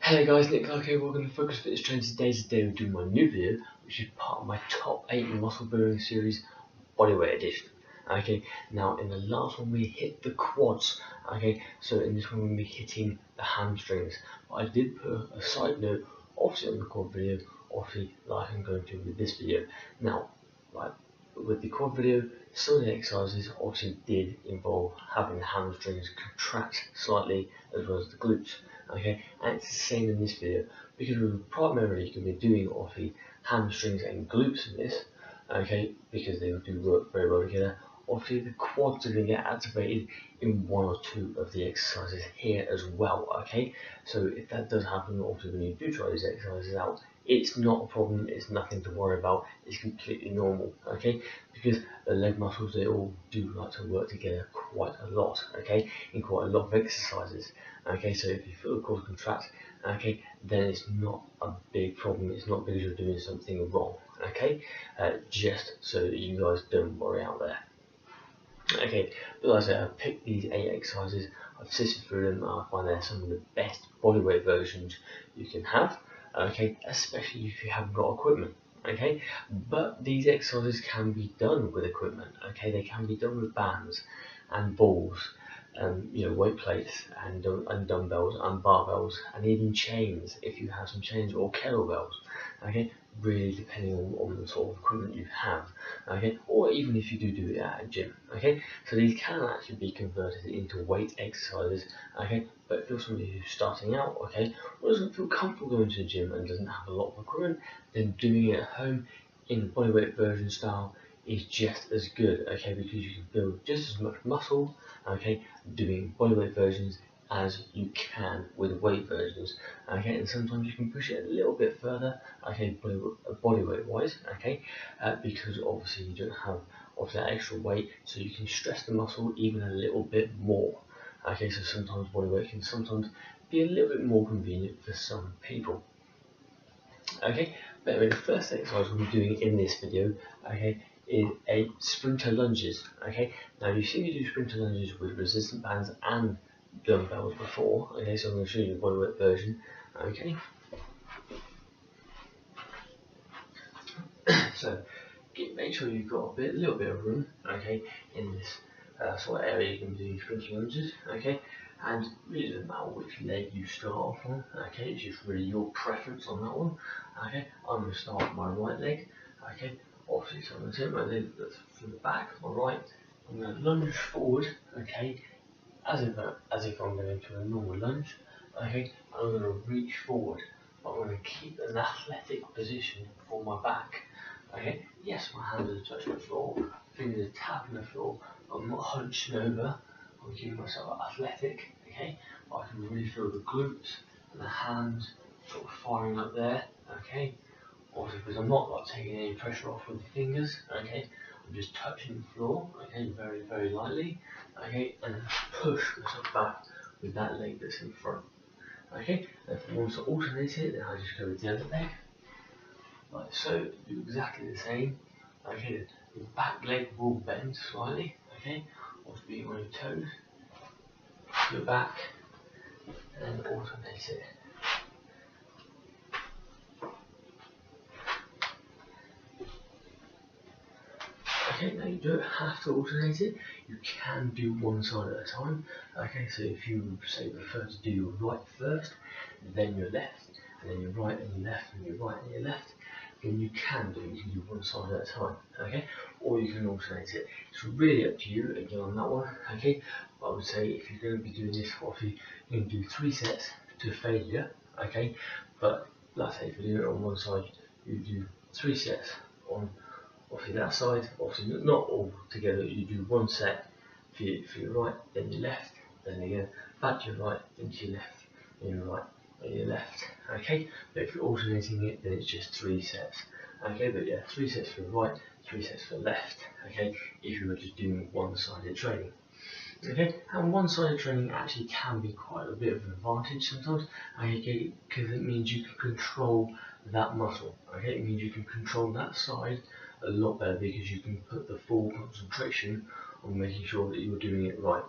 Hello guys, Nick Clark here. Welcome to Focus Fitness Training. Today we're doing my new video, which is part of my top 8 muscle building series, Bodyweight Edition. Okay, now in the last one we hit the quads. Okay, so in this one we'll be hitting the hamstrings. But I did put a side note, obviously on the quad video, obviously like I'm going to with this video. Now, right, with the quad video, some of the exercises obviously did involve having the hamstrings contract slightly as well as the glutes. Okay, and it's the same in this video because we're primarily going to be doing obviously hamstrings and glutes in this. Okay, because they do work very well together. Obviously the quads are going to get activated in one or two of the exercises here as well. Okay, so if that does happen, obviously when you do try these exercises out, it's not a problem, it's nothing to worry about, it's completely normal. Okay, because the leg muscles, they all do like to work together quite a lot, okay, in quite a lot of exercises. Okay, so if you feel the quads contract, okay, then it's not a big problem, it's not because you're doing something wrong. Okay, just so that you guys don't worry out there. Okay, but like I said, I've picked these 8 exercises, I've sifted through them, and I find they're some of the best bodyweight versions you can have, okay, especially if you haven't got equipment, okay, but these exercises can be done with equipment, okay, they can be done with bands and balls, weight plates and dumbbells and barbells and even chains if you have some chains or kettlebells, okay, really depending on the sort of equipment you have, okay, or even if you do it at a gym, okay, so these can actually be converted into weight exercises, okay, but if you're somebody who's starting out, okay, or doesn't feel comfortable going to the gym and doesn't have a lot of equipment, then doing it at home in the bodyweight version style is just as good, okay, because you can build just as much muscle, okay, doing bodyweight versions as you can with weight versions, okay, and sometimes you can push it a little bit further, okay, bodyweight wise, okay, because obviously you don't have obviously that extra weight, so you can stress the muscle even a little bit more, okay, so sometimes bodyweight can sometimes be a little bit more convenient for some people. Okay, but anyway, the first exercise we'll be doing in this video, okay, is a sprinter lunges. Okay, now you've seen me do sprinter lunges with resistant bands and dumbbells before. Okay, so I'm going to show you the bodyweight version. Okay, so make sure you've got a little bit of room. Okay, in this sort of area you can do sprinter lunges. Okay, and really doesn't matter which leg you start off on. Okay, it's just really your preference on that one. Okay, I'm going to start with my right leg. Okay, obviously, so I'm going to take my leg from the back, my right. I'm going to lunge forward. Okay, as if I'm going to a normal lunge. Okay, I'm going to reach forward, but I'm going to keep an athletic position for my back. Okay, yes, my hands are touching the floor, fingers are tapping the floor. I'm not hunching over. I'm keeping myself athletic, okay, but I can really feel the glutes and the hands sort of firing up there, okay, also because I'm not like taking any pressure off with the fingers, okay, I'm just touching the floor, okay, very, very lightly, okay, and then push myself back with that leg that's in front, okay, and if I want to alternate it, then I just go with the other leg, like so, do exactly the same, okay, the back leg will bend slightly, okay, also being on your toes, your back, and then alternate it. Okay, now you don't have to alternate it, you can do one side at a time. Okay, so if you say prefer to do your right first, then your left, and then your right and your left, and your right and your left, then you can do one side at a time, okay, or you can alternate it. It's really up to you again on that one, okay, but I would say if you're going to be doing this, obviously you can do 3 sets to failure, okay, but like I say, if you do it on one side, you do 3 sets on obviously that side, obviously not all together, you do 1 set for your right, then your left, then again back to your right, then to your left, then your right, then your left, okay, but if you're alternating it, then it's just 3 sets, okay, but yeah, 3 sets for the right, 3 sets for the left, okay, if you were just doing one-sided training. Okay, and one-sided training actually can be quite a bit of an advantage sometimes, okay, because it means you can control that muscle, okay, it means you can control that side a lot better because you can put the full concentration on making sure that you're doing it right.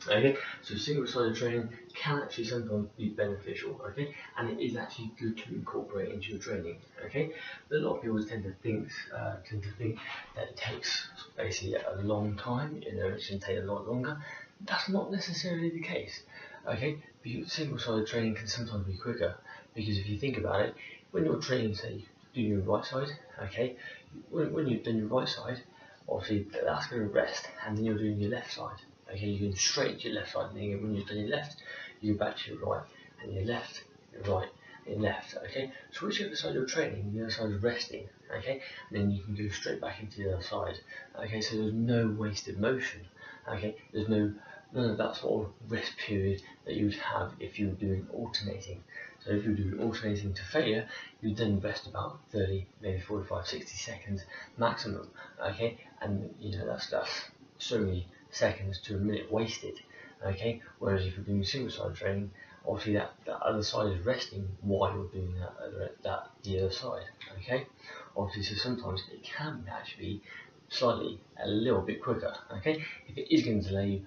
Okay, so single-sided training can actually sometimes be beneficial, okay, and it is actually good to incorporate into your training, okay. But a lot of people tend to think that it takes basically a long time, you know, it should take a lot longer. That's not necessarily the case, okay. Because single-sided training can sometimes be quicker, because if you think about it, when you're training, say, doing your right side, okay, when you've done your right side, obviously that's going to rest, and then you're doing your left side. Okay, you're going straight to your left side, and then when you've done your left, you go back to your right, and your left, your right, and your left. Okay, so whichever side you're training, the other side is resting. Okay, and then you can go straight back into the other side. Okay, so there's no wasted motion. Okay, there's none of that sort of rest period that you would have if you were doing alternating. So if you're doing alternating to failure, you then rest about 30, maybe 45, 60 seconds maximum. Okay, and you know that's so many seconds to a minute wasted. Okay, whereas if you're doing single-sided training, obviously that other side is resting while you're doing the other side. Okay, obviously, so sometimes it can actually slightly a little bit quicker. Okay, if it is going to delay you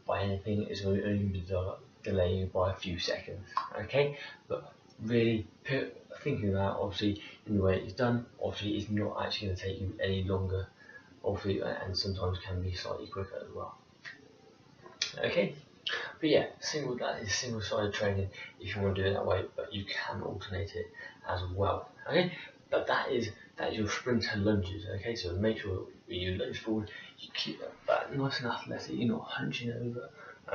by anything, it's only going to delay you by a few seconds. Okay, but really thinking about obviously in the way it's done, obviously it's not actually going to take you any longer. Obviously, and sometimes can be slightly quicker as well. Okay, but yeah, that is single-sided training if you want to do it that way, but you can alternate it as well. Okay, but that is your sprinter lunges. Okay, so make sure when you lunge forward, you keep that back nice and athletic. You're not hunching over.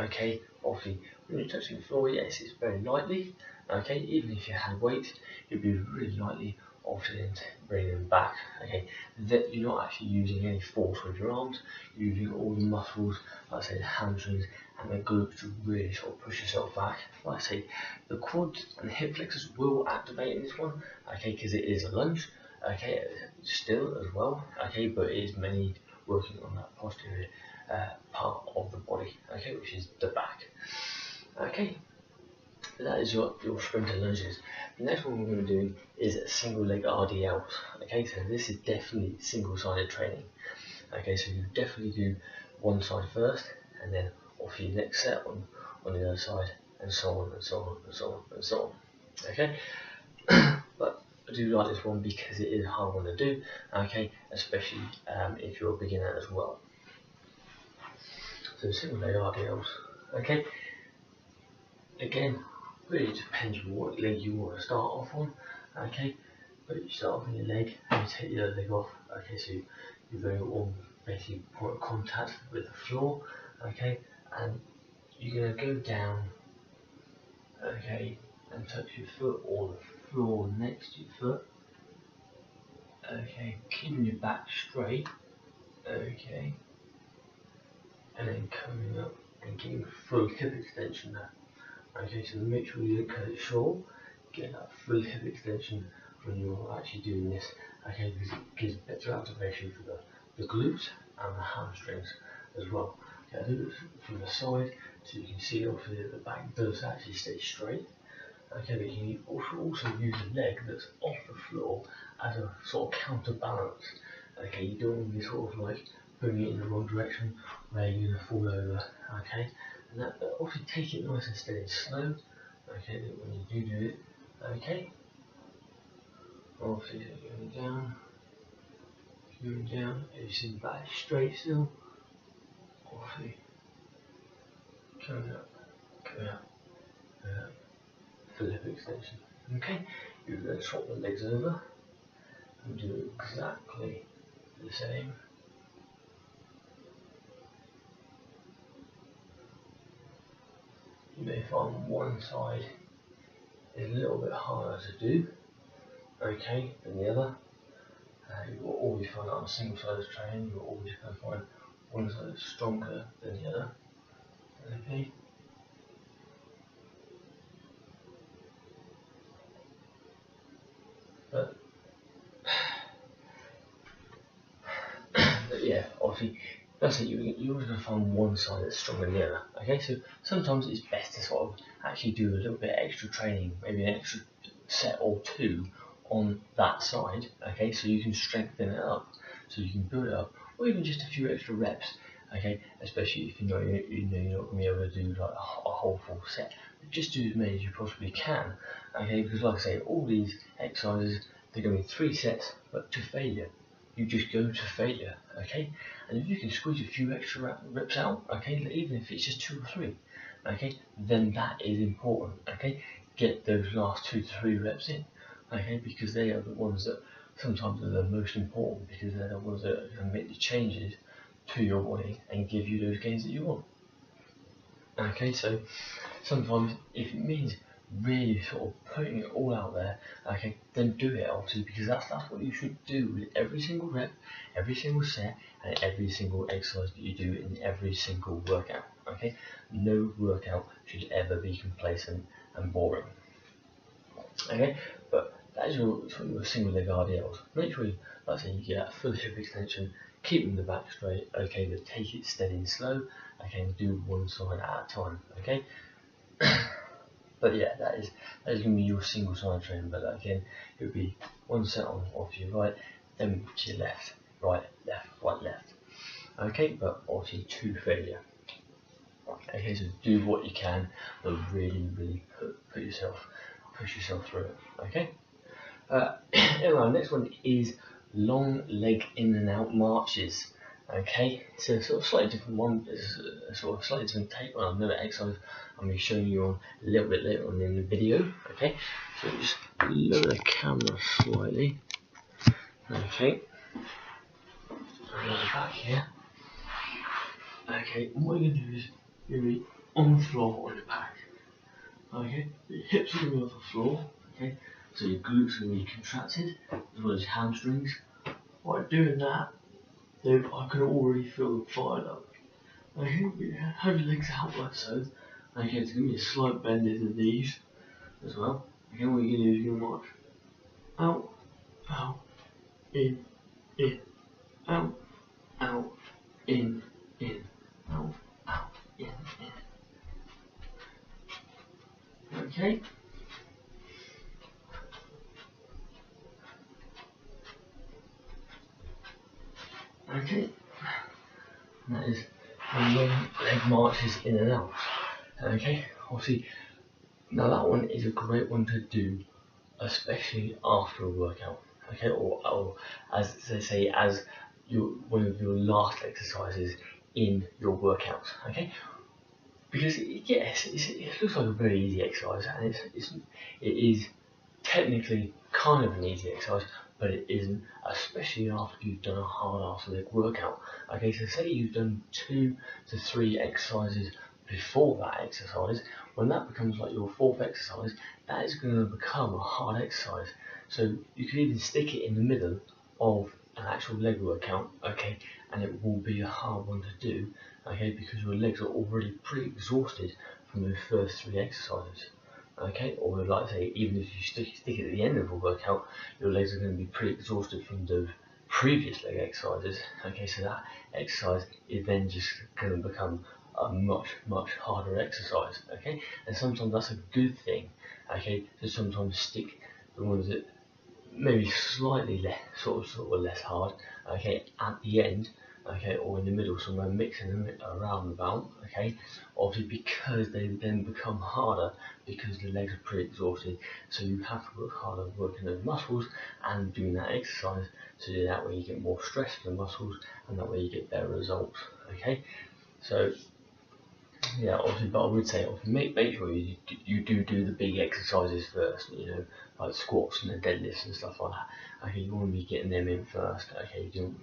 Okay, obviously when you're touching the floor, yes, it's very lightly. Okay, even if you had weight, you'd be really lightly. Obviously, bringing them back. Okay, that you're not actually using any force with your arms. You're using all the muscles, like I say, the hamstrings and the glutes to really sort of push yourself back. Like I say, the quads and the hip flexors will activate in this one. Okay, because it is a lunge. Okay, still as well. Okay, but it is mainly working on that posterior part of the body. Okay, which is the back. Okay. That is your sprinter lunges. The next one we're going to be doing is single leg RDLs. Okay, so this is definitely single-sided training. Okay, so you definitely do one side first, and then off your next set on the other side, and so on and so on and so on and so on. Okay, but I do like this one because it is a hard one to do. Okay, especially if you're a beginner as well. So single leg RDLs. Okay, again. Really depends on what leg you want to start off on, okay, but you start off on your leg and you take the other leg off, okay, so you're very on basically point of contact with the floor, okay, and you're going to go down, okay, and touch your foot or the floor next to your foot, okay, keeping your back straight, okay, and then coming up and getting full hip extension there. Okay, so make sure you don't cut it short, get that full hip extension when you're actually doing this, okay, because it gives better activation for the glutes and the hamstrings as well. Okay, I do it from the side so you can see obviously that the back does actually stay straight. Okay, but you also use a leg that's off the floor as a sort of counterbalance. Okay, you don't want to be sort of like putting it in the wrong direction where you're going to fall over. Okay. And that, but obviously take it nice and steady and slow, okay, when you do it, okay, obviously going down, as you see the back straight still, obviously, coming up, full hip extension, okay, you're going to swap the legs over, and do exactly the same. You may find one side is a little bit harder to do, okay, than the other. You will always find out on single-sided training, you're always going to find one side is stronger than the other, okay. But yeah, obviously, that's it. You're always going to find one side that's stronger than the other. Okay, so sometimes it's best to sort of actually do a little bit of extra training, maybe an extra set or two on that side. Okay, so you can strengthen it up, so you can build it up, or even just a few extra reps. okay, especially if you're not going to be able to do like a whole full set. But just do as many as you possibly can, okay, because like I say, all these exercises, they're going to be 3 sets, but to failure. You just go to failure, okay, and if you can squeeze a few extra reps out, okay, even if it's just 2 or 3, okay, then that is important, okay. Get those last 2 to 3 reps in, okay, because they are the ones that sometimes are the most important, because they're the ones that are going to make the changes to your body and give you those gains that you want. Okay, so sometimes if it means really sort of putting it all out there, okay, then do it obviously, because that's what you should do with every single rep, every single set, and every single exercise that you do in every single workout. Okay, no workout should ever be complacent and boring. Okay, but that is your sort of your single leg RDLs. Make sure you, like I say, you get that full hip extension, keeping the back straight, okay, but take it steady and slow, okay, and do one side at a time, okay. But yeah, that is going to be your single side training. But again, it would be one set on off your right, then to your left, right, left. Okay, but obviously to failure. Okay, so do what you can, but really push yourself through it. Okay. Anyway, next one is long leg in and out marches. Okay, so sort of slightly different one. It's a sort of slightly different take on another exercise I'm going to be showing you on a little bit later on in the video. Okay, so just lower the camera slightly. Okay, lower back here. Okay, and what you're going to do is you're going to be on the floor on your back. Okay, your hips are going to be off the floor. Okay, so your glutes are going to be contracted as well as hamstrings. While doing that, I can already feel them fired up. Okay, have your legs out like so. Okay, it's going to be a slight bend in the knees as well. Okay, what you're going to do is you're going to march out, out, in, out, out, in, out, in. Okay. Okay. And that is the long leg marches in and out. Okay, obviously, now that one is a great one to do, especially after a workout. Okay, or as they say, as one of your last exercises in your workouts. Okay, because yes, it looks like a very easy exercise, and it is technically kind of an easy exercise, but it isn't, especially after you've done a hard ass leg workout. Okay, so say you've done 2 to 3 exercises before that exercise. When that becomes like your 4th exercise, that is going to become a hard exercise. So you can even stick it in the middle of an actual leg workout, okay, and it will be a hard one to do, okay, because your legs are already pretty exhausted from those first 3 exercises. Okay, or like I say, even if you stick it at the end of a workout, your legs are going to be pretty exhausted from those previous leg exercises. Okay, so that exercise is then just going to become a much harder exercise. Okay, and sometimes that's a good thing. Okay, so sometimes stick the ones that maybe slightly less sort of less hard. Okay, at the end. Okay, or in the middle somewhere, mixing them around about, okay, obviously because they then become harder because the legs are pretty exhausted, so you have to work harder working those muscles and doing that exercise, so that way you get more stress for the muscles and that way you get better results. Okay, so yeah, obviously, but I would say make sure you do the big exercises first, you know, like squats and the deadlifts and stuff like that. Okay, you want to be getting them in first. Okay, you don't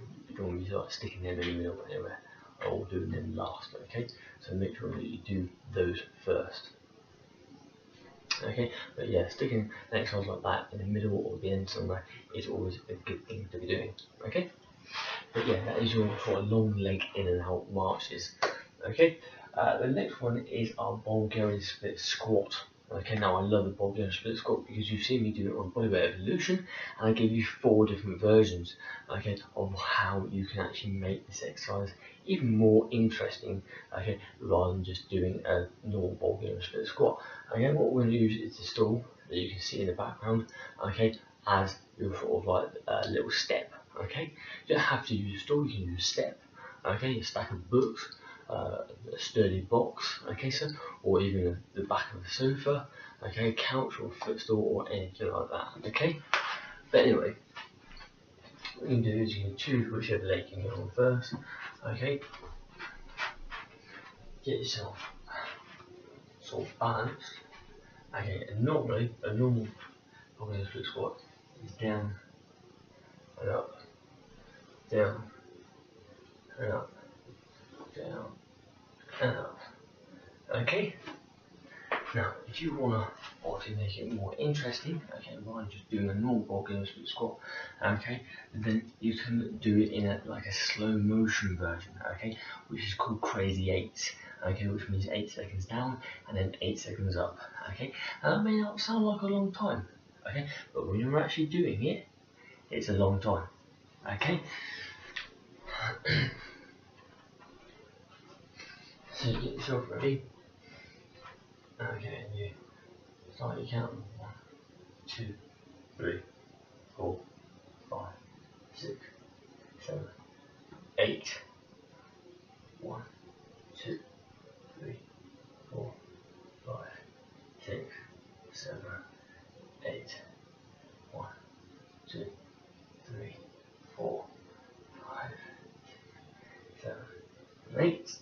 want to be like sticking them in the middle anywhere or doing them last. Okay, so make sure that you do those first. Okay, but yeah, sticking an exercise like that in the middle or the end somewhere is always a good thing to be doing. Okay, but yeah, that is your sort of long leg in and out marches. Okay. The next one is our Bulgarian split squat. Okay, now I love the Bulgarian split squat because you've seen me do it on Bodyweight Evolution, and I give you 4 different versions, okay, of how you can actually make this exercise even more interesting, okay, rather than just doing a normal Bulgarian split squat. Okay, what we're going to use is the stool that you can see in the background, okay, as your sort of like little step. Okay, you don't have to use a stool, you can use a step. okay, a stack of books, a sturdy box, okay, so, or even the back of a sofa, okay, a couch or a footstool or anything like that, okay. But anyway, what you can do is you can choose whichever leg you get on first, okay. Get yourself sort of balanced, okay. And normally a normal split squat is down and up, down and up, down and up, okay. Now, if you want to obviously make it more interesting, okay, rather than just doing a normal ball split squat, okay, then you can do it in like a slow motion version, okay, which is called crazy eights, okay, which means 8 seconds down and then 8 seconds up, okay. And that may not sound like a long time, okay, but when you're actually doing it, it's a long time, okay. So get yourself ready. Okay, and you start your count. 1, 2, 3, 4, 5, 6, 7, 8. 1, 2, 3, 4, 5, 6, 7, 8. 1, 2, 3, 4, 5, 7, 8.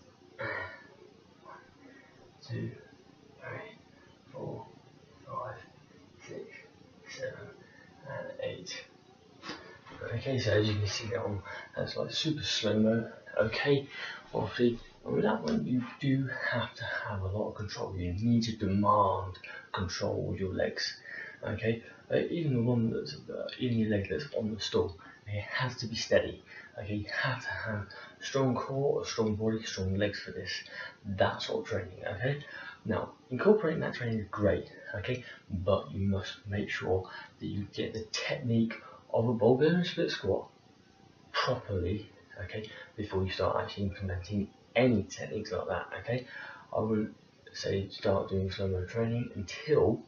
1, 2, 3, 4, 5, 6, 7, and 8. Okay, so as you can see that one, that's like super slow-mo. Okay, obviously, with that one you do have to have a lot of control. You need to demand control with your legs. Okay, even the one that's even your leg that's on the stool, it has to be steady. Okay, you have to have a strong core, a strong body, strong legs for this. That sort of training. Okay. Now, incorporating that training is great, okay, but you must make sure that you get the technique of a ball bearing split squat properly, okay, before you start actually implementing any techniques like that, okay. I wouldn't say start doing slow-mo training until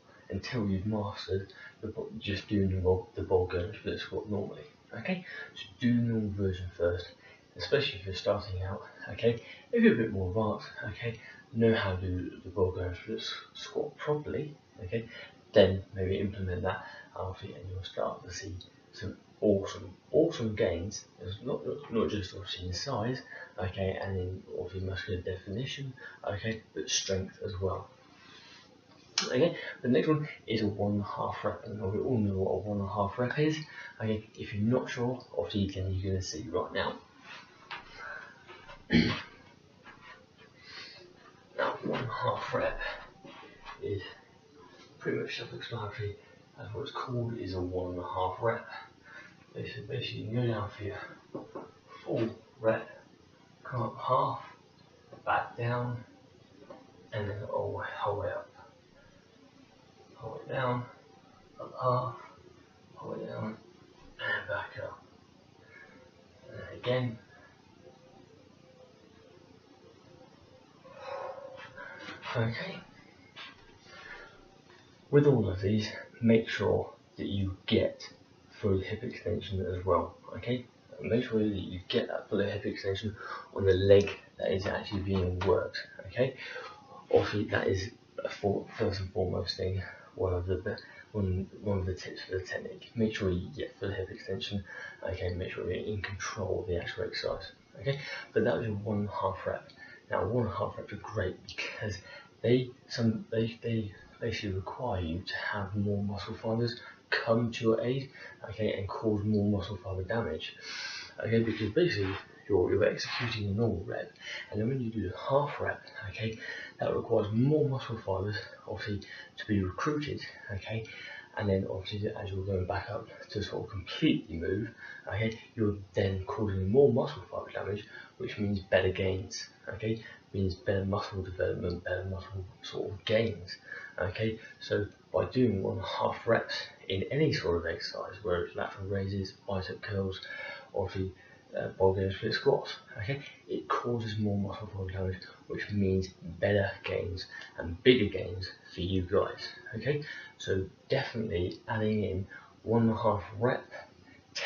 you've mastered just doing the ball bearing split squat normally, okay. So do the normal version first, especially if you're starting out, okay. If you're a bit more advanced, okay, know how to do the ball bearing split squat properly, okay, then maybe implement that and you'll start to see some awesome gains. It's not just obviously in size, okay, and in obviously muscular definition, okay, but strength as well. Okay, the next one is a 1.5 rep, and we all know what a 1.5 rep is. Okay, if you're not sure, obviously then you're going to see right now. Now, 1.5 rep is pretty much self-explanatory. That's what it's called, is a 1.5 rep. Basically, you can go down for your full rep, come up half, back down, and then whole way up. Whole way down, up half, whole way down, and back up. And then again. Okay. With all of these, make sure that you get full hip extension as well, okay? Make sure that you get that full hip extension on the leg that is actually being worked, okay? Obviously, that is first and foremost thing, one of the tips for the technique. Make sure you get full hip extension, okay? Make sure you're in control of the actual exercise, okay? But that was your 1.5 rep. Now, 1.5 reps are great because they basically require you to have more muscle fibers come to your aid, okay, and cause more muscle fiber damage, okay, because basically you're executing a normal rep, and then when you do the half rep, okay, that requires more muscle fibers obviously to be recruited, okay, and then obviously as you're going back up to sort of completely move, okay, you're then causing more muscle fiber damage, which means better gains, okay, means better muscle development, better muscle sort of gains, okay. So by doing 1.5 reps in any sort of exercise, whether it's lateral raises, bicep curls, obviously ball bearing split squats, okay, it causes more muscle fiber damage, which means better gains and bigger gains for you guys, okay. So definitely adding in 1.5 rep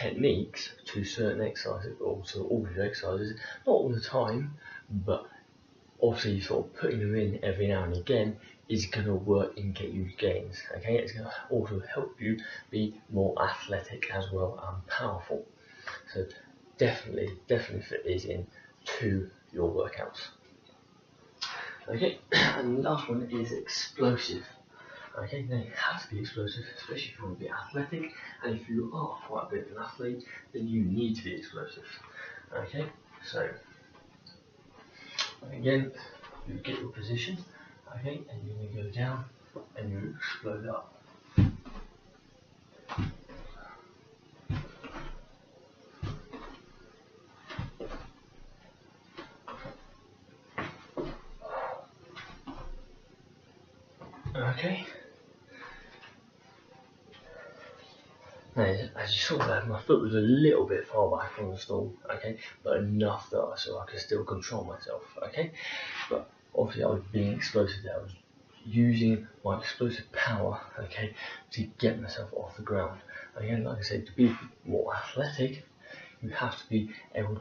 techniques to certain exercises or to all your exercises, not all the time, but obviously sort of putting them in every now and again is going to work and get you gains. Okay, it's going to also help you be more athletic as well and powerful. So definitely fit these in to your workouts. Okay, and the last one is explosive. Okay, now you have to be explosive, especially if you want to be athletic, and if you are quite a bit of an athlete, then you need to be explosive. Okay, so again, you get your position, okay, and you're going to go down and you explode up. Okay. Now, as you saw there, my foot was a little bit far back from the stool, okay, but enough that I could still control myself, okay. But obviously, I was being explosive there. I was using my explosive power, okay, to get myself off the ground. Again, like I said, to be more athletic, you have to be able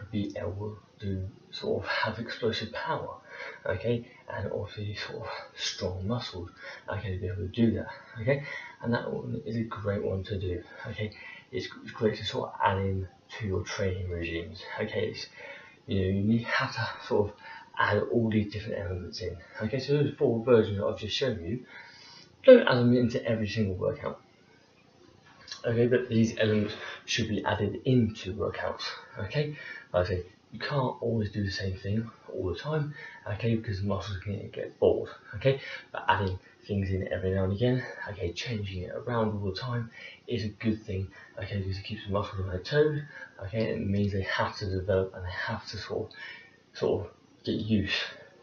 to sort of have explosive power, okay, and obviously sort of strong muscles, okay, to be able to do that, okay, and that one is a great one to do, okay. It's great to sort of add in to your training regimes, okay. You have to sort of add all these different elements in, okay. So those 4 versions that I've just shown you, don't add them into every single workout. Okay, but these elements should be added into workouts. Okay, like I say, you can't always do the same thing all the time. Okay, because the muscles can get bored. Okay, but adding things in every now and again, okay, changing it around all the time is a good thing. Okay, because it keeps the muscles on their toes. Okay, and it means they have to develop and they have to sort of get used.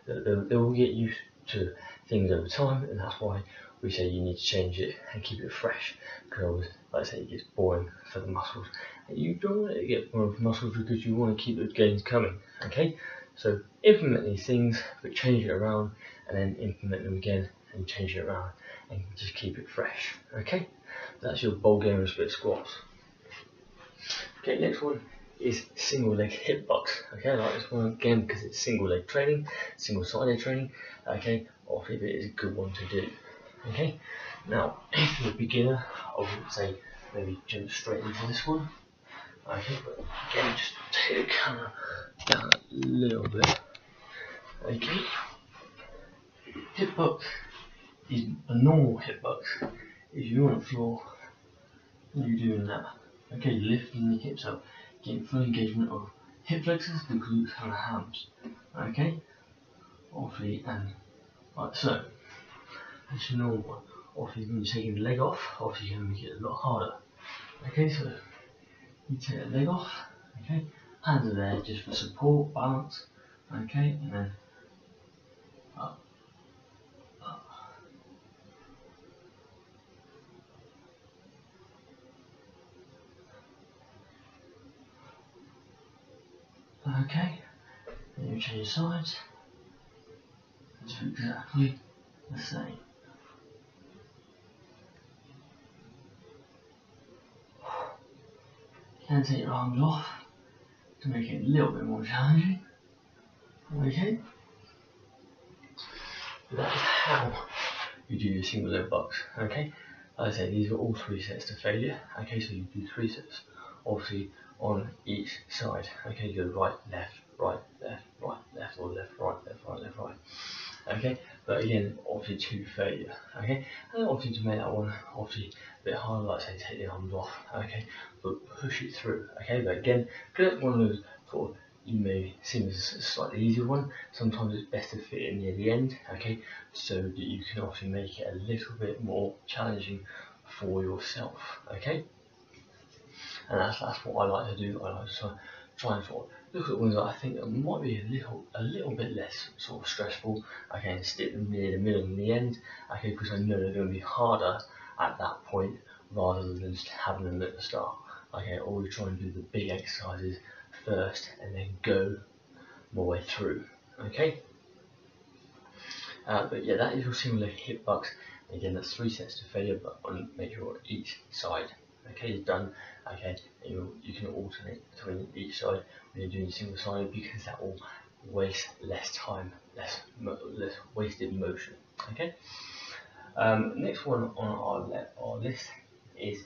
They will get used to things over time, and that's why we say you need to change it and keep it fresh, because like I say, it gets boring for the muscles, and you don't want it to get boring for the muscles because you want to keep those gains coming. Okay, so implement these things, but change it around, and then implement them again and change it around, and just keep it fresh. Okay, that's your Bulgarian split squats. Okay, next one is single leg hip bucks. Okay, I like this one again because it's single leg training, single sided training. Okay, obviously it is a good one to do. Okay, now if you're a beginner, I would say maybe jump straight into this one. Okay, but again, just take the camera down a little bit. Okay, hip bucks is a normal hip bucks. If you're on the floor, you're doing that. Okay, lifting the hips up, getting full engagement of hip flexors, the glutes, and the hams. Okay, obviously, and like so. That's your normal one. Obviously, when you're taking the leg off, obviously you're going to make it a lot harder. Okay, so you take the leg off, okay, hands are there just for support, balance, okay, and then up, up. Okay, then you change sides, and do exactly the same. You can take your arms off to make it a little bit more challenging. Okay, so that is how you do your single leg bucks. Okay, like I say, these are all 3 sets to failure. Okay, so you do 3 sets, obviously on each side. Okay, you go right, left, right, left, right, left, or left, right, left, right, left, right. Okay, but again, obviously to failure. Okay, and obviously to make that one obviously a bit harder, like I say, take the arms off. Okay, but push it through. Okay, but again, because it's one of those sort of, you may seem as a slightly easier one, sometimes it's best to fit it near the end, okay, so that you can obviously make it a little bit more challenging for yourself, okay, and that's what I like to do. I like to try and sort of look at ones that I think that might be a little bit less sort of stressful, okay, and stick them near the middle and the end, okay, because I know they're going to be harder at that point rather than just having them at the start. Okay, always try and do the big exercises first and then go my way through. Okay, but yeah, that is your single leg hip bucks. Again, that's 3 sets to failure, but on make sure each side. okay, is done, okay, and you can alternate between each side when you're doing single sided, because that will waste less time, less wasted motion. Okay. Next one on our list is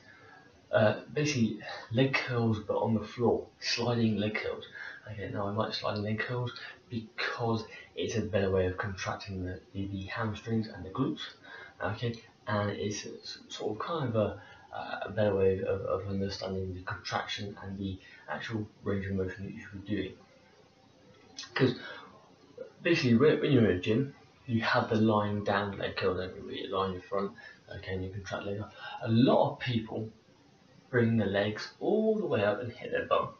basically leg curls, but on the floor, sliding leg curls. Okay, now I like sliding leg curls because it's a better way of contracting the hamstrings and the glutes. Okay, and it's sort of kind of a better way of understanding the contraction and the actual range of motion that you should be doing. Because basically, when you're in a gym, you have the lying down leg curl, don't you? You lie in your front, okay, and you contract leg up. A lot of people bring the legs all the way up and hit their bum.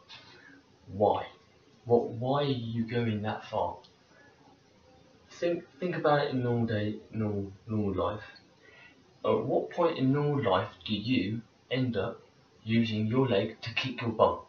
Why? Why are you going that far? Think about it in normal life. At what point in normal life do you end up using your leg to kick your bum?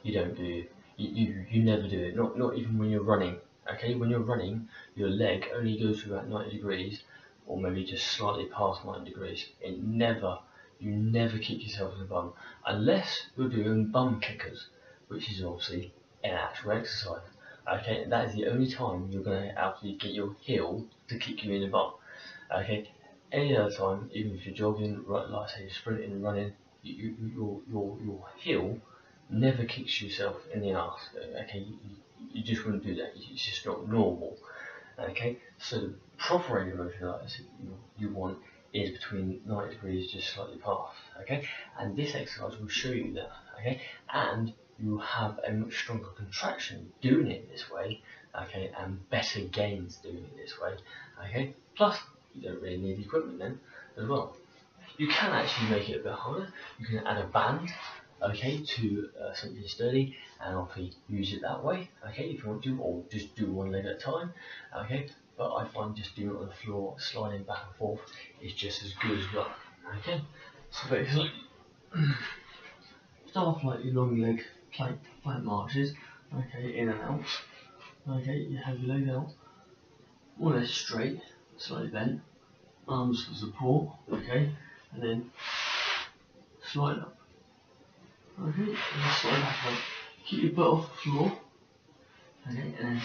You don't do it. You never do it. Not even when you're running. Okay, when you're running, your leg only goes to about 90 degrees, or maybe just slightly past 90 degrees. You never kick yourself in the bum, unless you're doing bum kickers, which is obviously an actual exercise. Okay, that is the only time you're going to actually get your heel to kick you in the bum. Okay, any other time, even if you're jogging, like say you're sprinting, running, your heel never kicks yourself in the arse. Okay, you just wouldn't do that. It's just not normal. Okay, so the proper range of motion like this you want is between 90 degrees, just slightly past. Okay, and this exercise will show you that. Okay, and you have a much stronger contraction doing it this way. Okay, and better gains doing it this way. Okay, plus you don't really need equipment then as well. You can actually make it a bit harder. You can add a band, okay, to something sturdy, and obviously use it that way, okay, if you want to, or just do one leg at a time, okay. But I find just doing it on the floor, sliding back and forth, is just as good as well. Okay, so basically, start off like your long leg plank marches, okay, in and out. Okay, you have your legs out, more or less straight, slightly bent, arms for support, okay, and then slide up. Okay, and then slide back up. Keep your butt off the floor. Okay, and then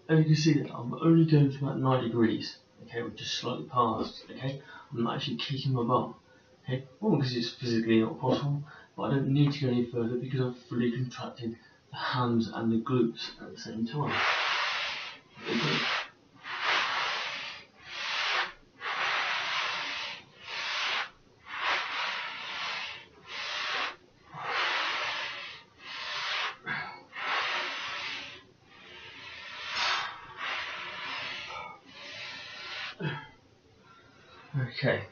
as you can see that I'm only going to about 90 degrees. Okay, we're just slightly past. Okay, I'm not actually kicking my bum. Okay, one because it's physically not possible, but I don't need to go any further because I've fully contracted the hams and the glutes at the same time. Okay. Okay,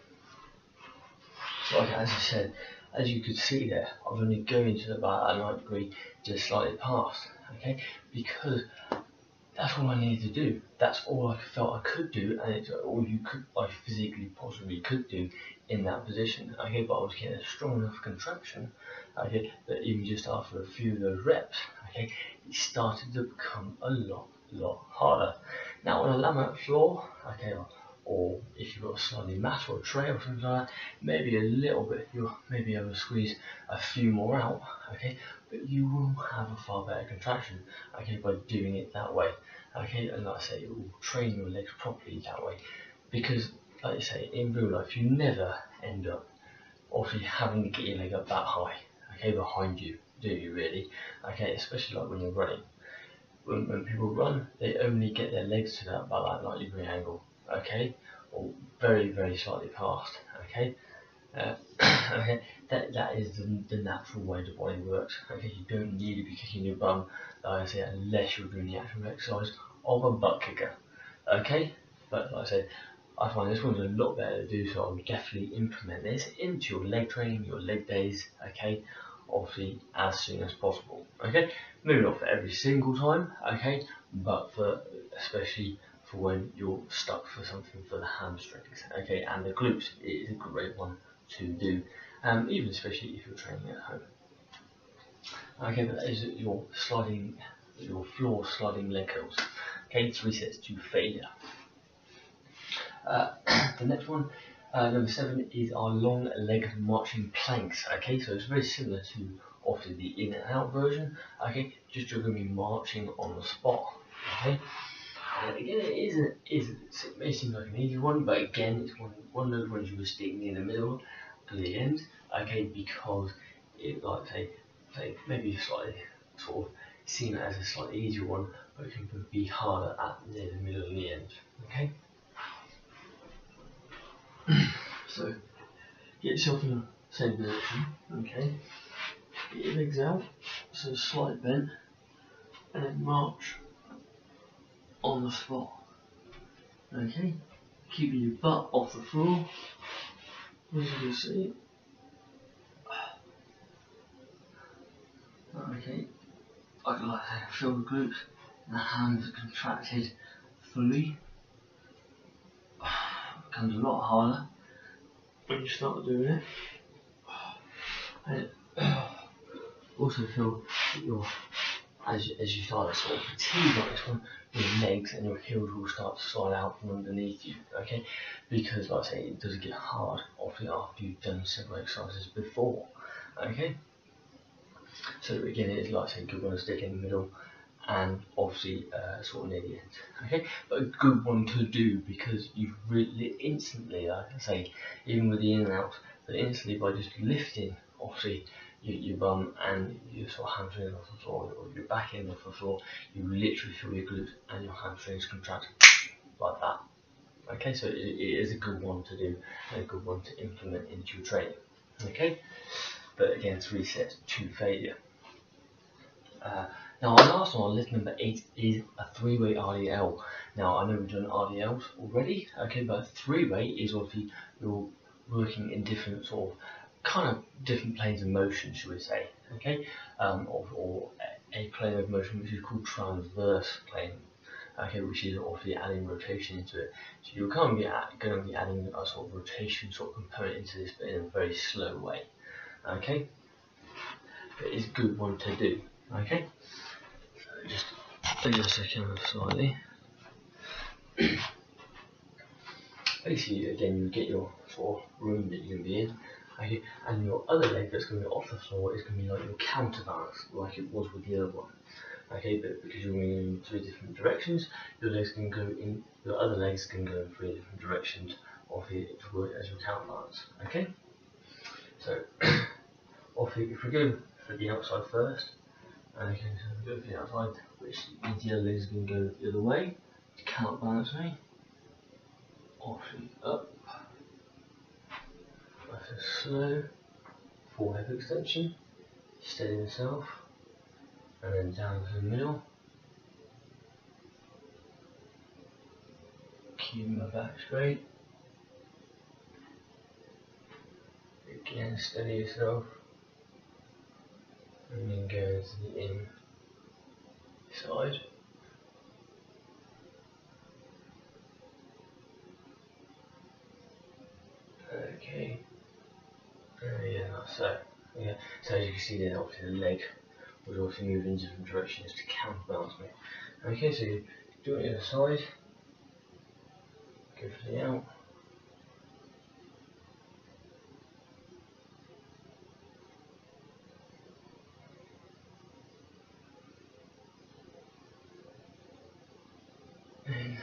so like as I said, as you could see there, I've only going to about a 90 degree, just slightly past, okay, because that's all I needed to do. That's all I felt I could do, and it's all I physically possibly could do in that position, okay, but I was getting a strong enough contraction, okay, that even just after a few of those reps, okay, it started to become a lot harder. Now on a laminate floor, okay, or if you've got a slightly mat or a tray or something like that, maybe a little bit, you'll maybe able to squeeze a few more out, okay, but you will have a far better contraction, okay, by doing it that way, okay, and like I say, it will train your legs properly that way, because like I say, in real life, you never end up obviously having to get your leg up that high, okay, behind you, do you really, okay, especially like when you're running. When people run, they only get their legs to about that 90 degree angle, okay, or very slightly past, okay. Okay, that is the natural way the body works. Okay, you don't need to be kicking your bum, like I say, unless you're doing the actual exercise of a butt kicker. Okay, but like I said, I find this one's a lot better to do, so I would definitely implement this into your leg training, your leg days. Okay, obviously as soon as possible. Okay, maybe not for every single time. Okay, but for especially for when you're stuck for something for the hamstrings, okay, and the glutes, it is a great one to do, even especially if you're training at home. Okay, but that is your floor sliding leg curls. Okay, 3 sets to failure. The next one, Number 7 is our long leg marching planks. Okay, so it's very similar to obviously the in and out version. Okay, just you're going to be marching on the spot. Okay, and again, it may seem like an easy one, but again, it's one of those ones you were sticking in the middle to the end. Okay, because it, like say maybe slightly sort of seen it as a slightly easier one, but it can be harder at near the middle and the end. Okay. So get yourself in the same position, okay, get your legs out, so slight bend, and then march on the spot, okay, keeping your butt off the floor, as you can see, okay, I can like to feel the glutes, and the hands are contracted fully, it becomes a lot harder when you start doing it, and also feel that your, as you start to sort of fatigue like this one, your legs and your heels will start to slide out from underneath you, okay? Because like I say, it does get hard obviously after you've done several exercises before, okay? So again, it's like I say, a good one to stick in the middle and obviously sort of near the end, okay? But a good one to do because you really instantly, like I say, even with the in and out, but instantly by just lifting obviously your bum and your sort of hamstrings off the floor or your back end off the floor, you literally feel your glutes and your hamstrings contract like that. Okay, so it is a good one to do and a good one to implement into your training. Okay, but again, 3 sets to failure. Now our last one on list number 8 is a 3-way RDL. Now I know we've done RDLs already, okay, but a 3-way is obviously you're working in different sort of kind of different planes of motion, should we say, okay, or a plane of motion which is called transverse plane, okay, which is obviously adding rotation into it. So you're kind of going to be adding a sort of rotation sort of component into this, but in a very slow way, okay. But it's a good one to do, okay. So just adjust the camera slightly. Basically, again, you get your sort of room that you're going to be in. Okay, and your other leg that's going to be off the floor is going to be like your counterbalance, like it was with the other one. Okay, but because you're going in 3 different directions, your legs can go in. Your other legs can go in 3 different directions, obviously to work as your counterbalance. Okay, so obviously if we go for the outside first, and okay, so we go for the outside, which means the other legs can go the other way to counterbalance me. Obviously up. Nice and slow, full hip extension, steady yourself, and then down to the middle. Keep my back straight. Again, steady yourself, and then go into the inside. Okay. Yeah, so yeah, so as you can see there, obviously the leg would also move in different directions to counterbalance me. Okay, so you do it the other side, go for the out, and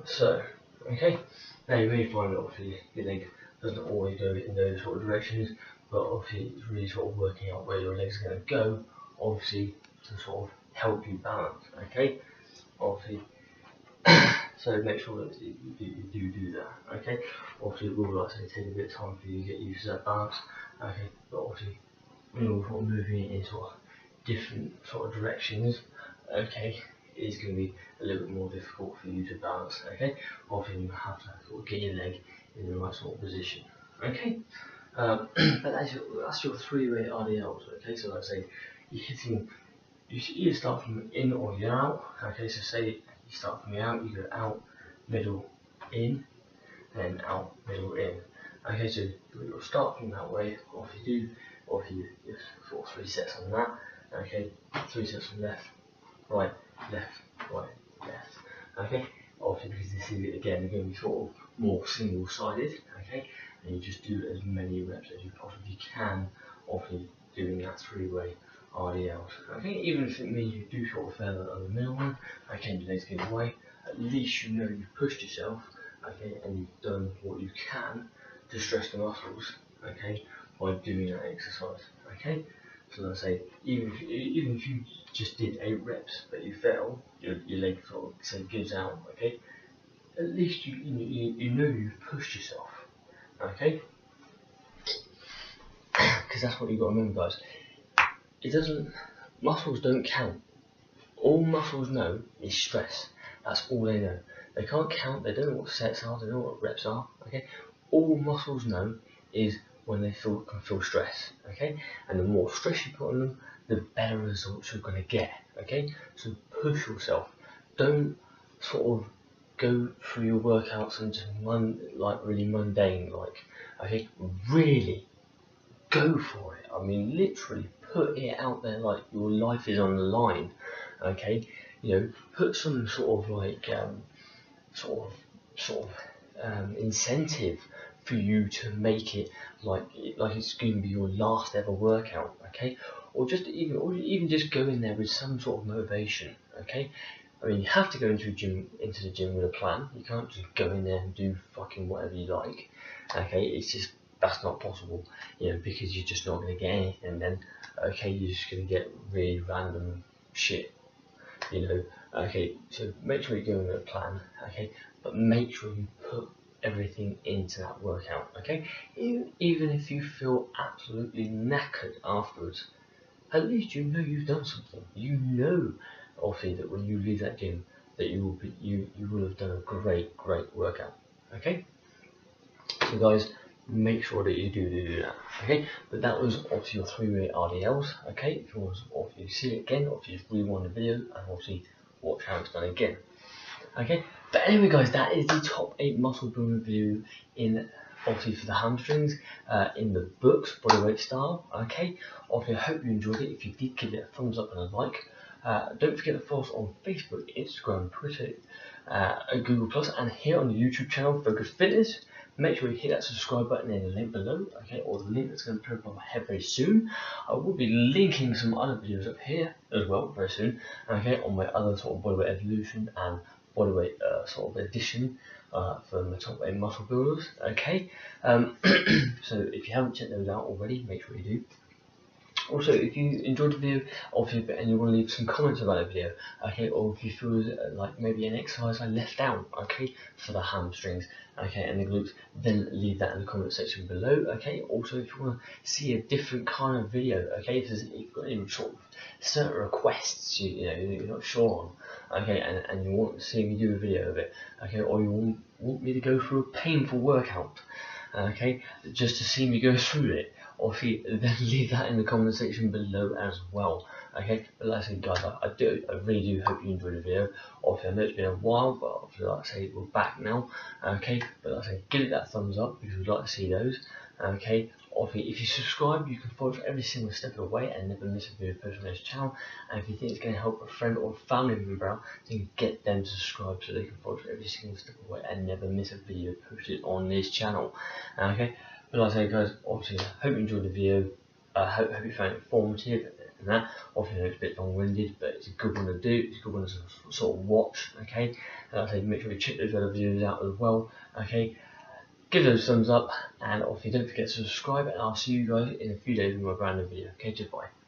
so, okay, now you may find that obviously your leg doesn't always go in those sort of directions, but obviously it's really sort of working out where your leg's going to go, obviously to sort of help you balance, okay, obviously, so make sure that you do that, okay, obviously it will, like I say, take a bit of time for you to get used to that balance, okay, but obviously when you're sort of moving in sort of different sort of directions, okay, it's going to be a little bit more difficult for you to balance, okay? Often you have to sort of get your leg in the right sort of position, okay? But that's your 3-way RDLs, okay? So like I say, you either start from in or you're out, okay? So say you start from the out, you go out, middle, in, then out, middle, in. Okay, so you'll start from that way, or if you do obviously you sort of 3 sets on that, okay, 3 sets on left, right, left, okay, obviously because this is again going to be sort of more single sided, okay, and you just do as many reps as you possibly can, obviously doing that 3-way RDLs, okay, even if it means you do sort of fail on the middle one, okay, your legs get away, at least you know you've pushed yourself, okay, and you've done what you can to stress the muscles, okay, by doing that exercise, okay. So let's say even if you just did 8 reps but you fell, your leg sort of say gives out, okay. At least you know you've pushed yourself, okay. Because that's what you've got to remember, guys. Muscles don't count. All muscles know is stress. That's all they know. They can't count, they don't know what sets are, they don't know what reps are, okay? All muscles know is when they can feel stress, okay? And the more stress you put on them, the better results you're going to get, okay? So push yourself. Don't sort of go through your workouts and just really mundane, okay? Really go for it. I mean, literally put it out there like your life is on the line, okay? You know, put some sort of incentive for you to make it like it's going to be your last ever workout, okay? Or even just go in there with some sort of motivation, okay? I mean, you have to go into the gym with a plan. You can't just go in there and do fucking whatever you like, okay? It's just, that's not possible, you know, because you're just not going to get anything then, okay? You're just going to get really random shit, you know, okay? So make sure you go in with a plan, okay? But make sure you put everything into that workout, okay? Even if you feel absolutely knackered afterwards, at least you know you've done something. You know, obviously, that when you leave that gym, that you will have done a great workout, okay? So guys, make sure that you do that, okay? But that was obviously your 3-way RDLs, okay? If you want to obviously see it again, obviously just rewind the video and obviously watch how it's done again, okay? But anyway, guys, that is the top 8 muscle building video in obviously for the hamstrings in the books bodyweight style, okay? Obviously, I hope you enjoyed it. If you did, give it a thumbs up and a like. Don't forget to follow us on Facebook, Instagram, Twitter, Google Plus, and here on the YouTube channel, Focus Fitness. Make sure you hit that subscribe button in the link below, okay, or the link that's going to appear above my head very soon. I will be linking some other videos up here as well very soon, okay, on my other sort of bodyweight evolution and bodyweight sort of edition for my top 8 muscle builders, okay. So if you haven't checked those out already, make sure you do. Also, if you enjoyed the video, obviously, and you want to leave some comments about the video, okay, or if you feel like maybe an exercise I left out, okay, for the hamstrings, okay, and the glutes, then leave that in the comment section below, okay. Also, if you want to see a different kind of video, okay, if you've got any sort of certain requests you know you're not sure on, okay, and you want to see me do a video of it, okay, or you want me to go through a painful workout, okay, just to see me go through it, or if you then leave that in the comment section below as well, okay. But like I said, guys, I really do hope you enjoyed the video. Obviously, I know it's been a while, but obviously, like I say, we're back now, okay. But like I say, give it that thumbs up because we'd like to see those, okay. Obviously, if you subscribe, you can follow for every single step of the way and never miss a video posted on this channel. And if you think it's going to help a friend or family member out, then get them to subscribe so they can follow for every single step of the way and never miss a video posted on this channel, okay. But like I say, guys, obviously, I hope you enjoyed the video. I hope you found it informative and that. Obviously, I know it's a bit long-winded, but it's a good one to do. It's a good one to sort of watch, okay. And like I say, make sure you check those other videos out as well, okay. Give those thumbs up, and obviously don't forget to subscribe, and I'll see you guys in a few days with my brand new video. Okay, goodbye.